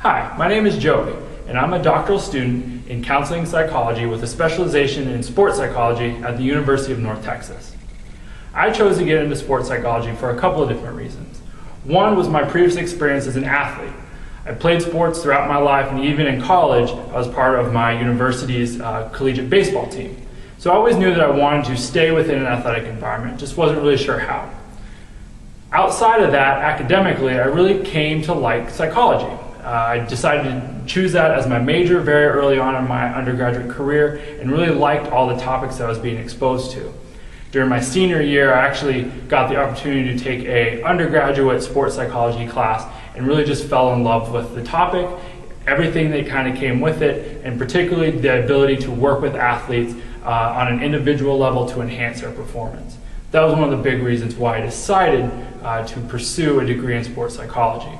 Hi, my name is Joey, and I'm a doctoral student in counseling psychology with a specialization in sports psychology at the University of North Texas. I chose to get into sports psychology for a couple of different reasons. One was my previous experience as an athlete. I played sports throughout my life, and even in college, I was part of my university's collegiate baseball team. So I always knew that I wanted to stay within an athletic environment, just wasn't really sure how. Outside of that, academically, I really came to like psychology. I decided to choose that as my major very early on in my undergraduate career and really liked all the topics that I was being exposed to. During my senior year, I actually got the opportunity to take an undergraduate sports psychology class and really just fell in love with the topic, everything that kind of came with it, and particularly the ability to work with athletes on an individual level to enhance their performance. That was one of the big reasons why I decided to pursue a degree in sports psychology.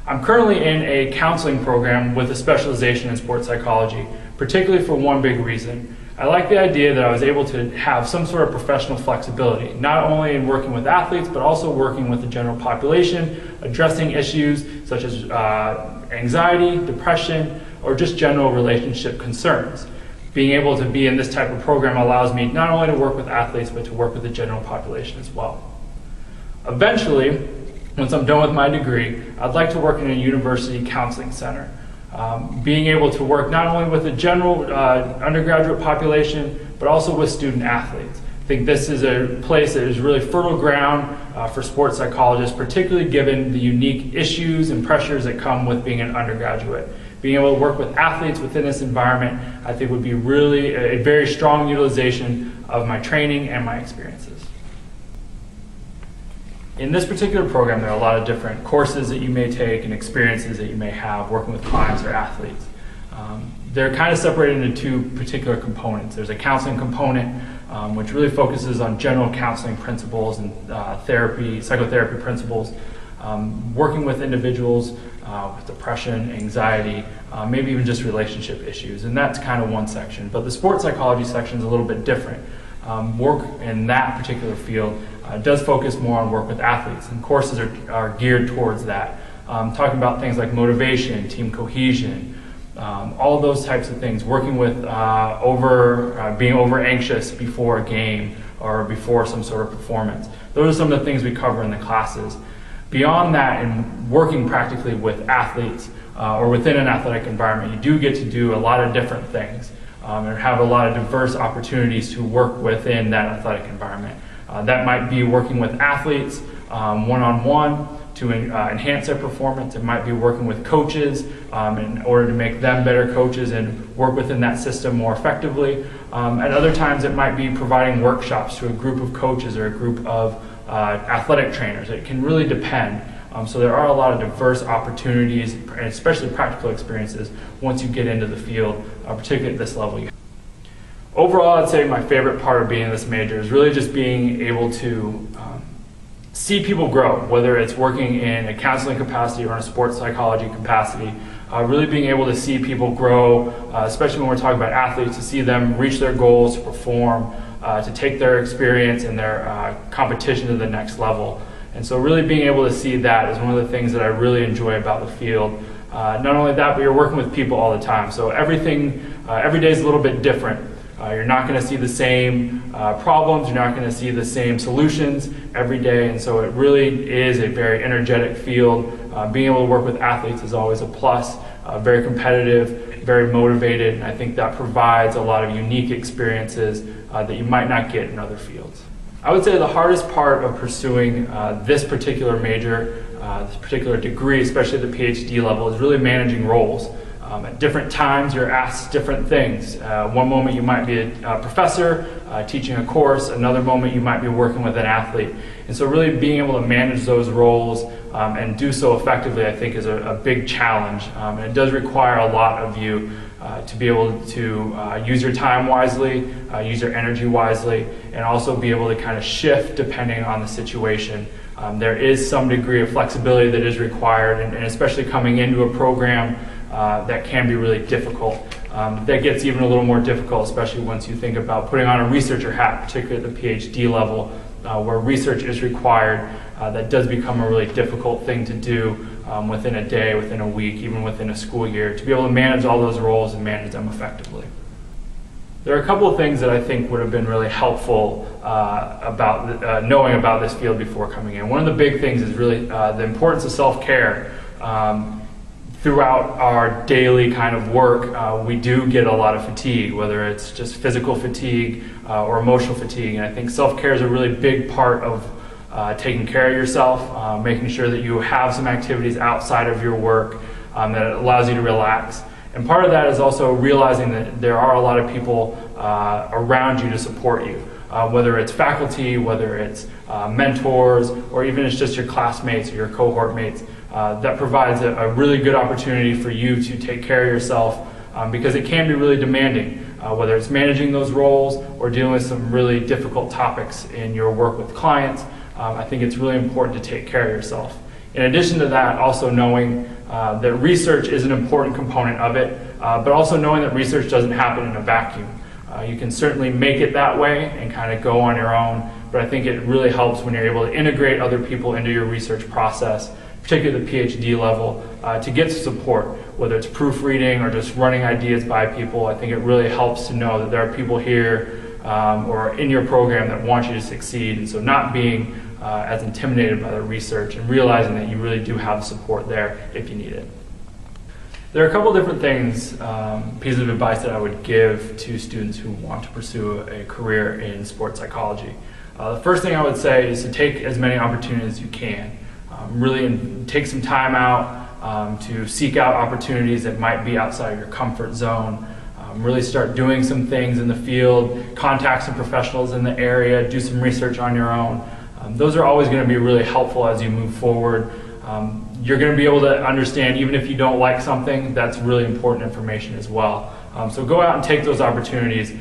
I'm currently in a counseling program with a specialization in sports psychology, particularly for one big reason. I like the idea that I was able to have some sort of professional flexibility, not only in working with athletes, but also working with the general population, addressing issues such as anxiety, depression, or just general relationship concerns. Being able to be in this type of program allows me not only to work with athletes, but to work with the general population as well. Eventually, once I'm done with my degree, I'd like to work in a university counseling center. Being able to work not only with the general undergraduate population, but also with student athletes. I think this is a place that is really fertile ground for sports psychologists, particularly given the unique issues and pressures that come with being an undergraduate. Being able to work with athletes within this environment, I think would be really a very strong utilization of my training and my experiences. In this particular program, there are a lot of different courses that you may take and experiences that you may have working with clients or athletes. They're kind of separated into two particular components. There's a counseling component, which really focuses on general counseling principles and psychotherapy principles, working with individuals with depression, anxiety, maybe even just relationship issues, and that's kind of one section. But the sports psychology section is a little bit different. Work in that particular field does focus more on work with athletes, and courses are geared towards that. Talking about things like motivation, team cohesion, all of those types of things, working with being over anxious before a game or before some sort of performance. Those are some of the things we cover in the classes. Beyond that, and working practically with athletes or within an athletic environment, you do get to do a lot of different things and have a lot of diverse opportunities to work within that athletic environment. That might be working with athletes one-on-one to enhance their performance. It might be working with coaches in order to make them better coaches and work within that system more effectively. At other times, it might be providing workshops to a group of coaches or a group of athletic trainers. It can really depend. So there are a lot of diverse opportunities, and especially practical experiences, once you get into the field, particularly at this level. Overall, I'd say my favorite part of being in this major is really just being able to see people grow, whether it's working in a counseling capacity or in a sports psychology capacity. Really being able to see people grow, especially when we're talking about athletes, to see them reach their goals, to perform, to take their experience and their competition to the next level. And so really being able to see that is one of the things that I really enjoy about the field. Not only that, but you're working with people all the time. So every day is a little bit different. You're not going to see the same problems, you're not going to see the same solutions every day, and so it really is a very energetic field. Being able to work with athletes is always a plus, very competitive, very motivated, and I think that provides a lot of unique experiences that you might not get in other fields. I would say the hardest part of pursuing this particular major, this particular degree, especially at the PhD level, is really managing roles. At different times, you're asked different things. One moment you might be a professor teaching a course, another moment you might be working with an athlete. And so really being able to manage those roles and do so effectively, I think, is a big challenge. And it does require a lot of you to be able to use your time wisely, use your energy wisely, and also be able to kind of shift depending on the situation. There is some degree of flexibility that is required, and especially coming into a program that can be really difficult. That gets even a little more difficult, especially once you think about putting on a researcher hat, particularly at the PhD level, where research is required. that does become a really difficult thing to do within a day, within a week, even within a school year, to be able to manage all those roles and manage them effectively. There are a couple of things that I think would have been really helpful about knowing about this field before coming in. One of the big things is really the importance of self-care. Throughout our daily kind of work, we do get a lot of fatigue, whether it's just physical fatigue or emotional fatigue. And I think self-care is a really big part of taking care of yourself, making sure that you have some activities outside of your work that allows you to relax. And part of that is also realizing that there are a lot of people around you to support you, whether it's faculty, whether it's mentors, or even it's just your classmates or your cohort mates. That provides a really good opportunity for you to take care of yourself because it can be really demanding, whether it's managing those roles or dealing with some really difficult topics in your work with clients. I think it's really important to take care of yourself. In addition to that, also knowing that research is an important component of it, but also knowing that research doesn't happen in a vacuum. You can certainly make it that way and kind of go on your own, but I think it really helps when you're able to integrate other people into your research process, particularly the PhD level, to get support, whether it's proofreading or just running ideas by people. I think it really helps to know that there are people here or in your program that want you to succeed, and so not being as intimidated by the research and realizing that you really do have support there if you need it. There are a couple different things, pieces of advice that I would give to students who want to pursue a career in sports psychology. The first thing I would say is to take as many opportunities as you can. Really take some time out to seek out opportunities that might be outside of your comfort zone. Really start doing some things in the field, contact some professionals in the area, do some research on your own. Those are always going to be really helpful as you move forward. You're going to be able to understand, even if you don't like something, that's really important information as well. So go out and take those opportunities.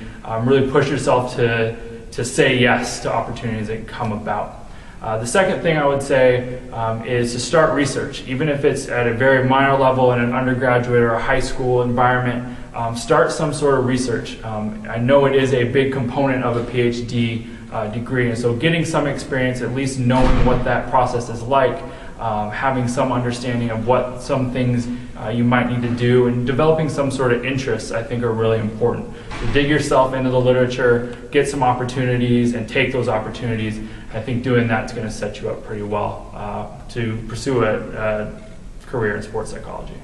Really push yourself to say yes to opportunities that come about. The second thing I would say is to start research, even if it's at a very minor level in an undergraduate or a high school environment. Start some sort of research. I know it is a big component of a PhD degree, and so getting some experience, at least knowing what that process is like, having some understanding of what some things you might need to do, and developing some sort of interests, I think are really important. To dig yourself into the literature, get some opportunities, and take those opportunities. I think doing that's going to set you up pretty well to pursue a career in sports psychology.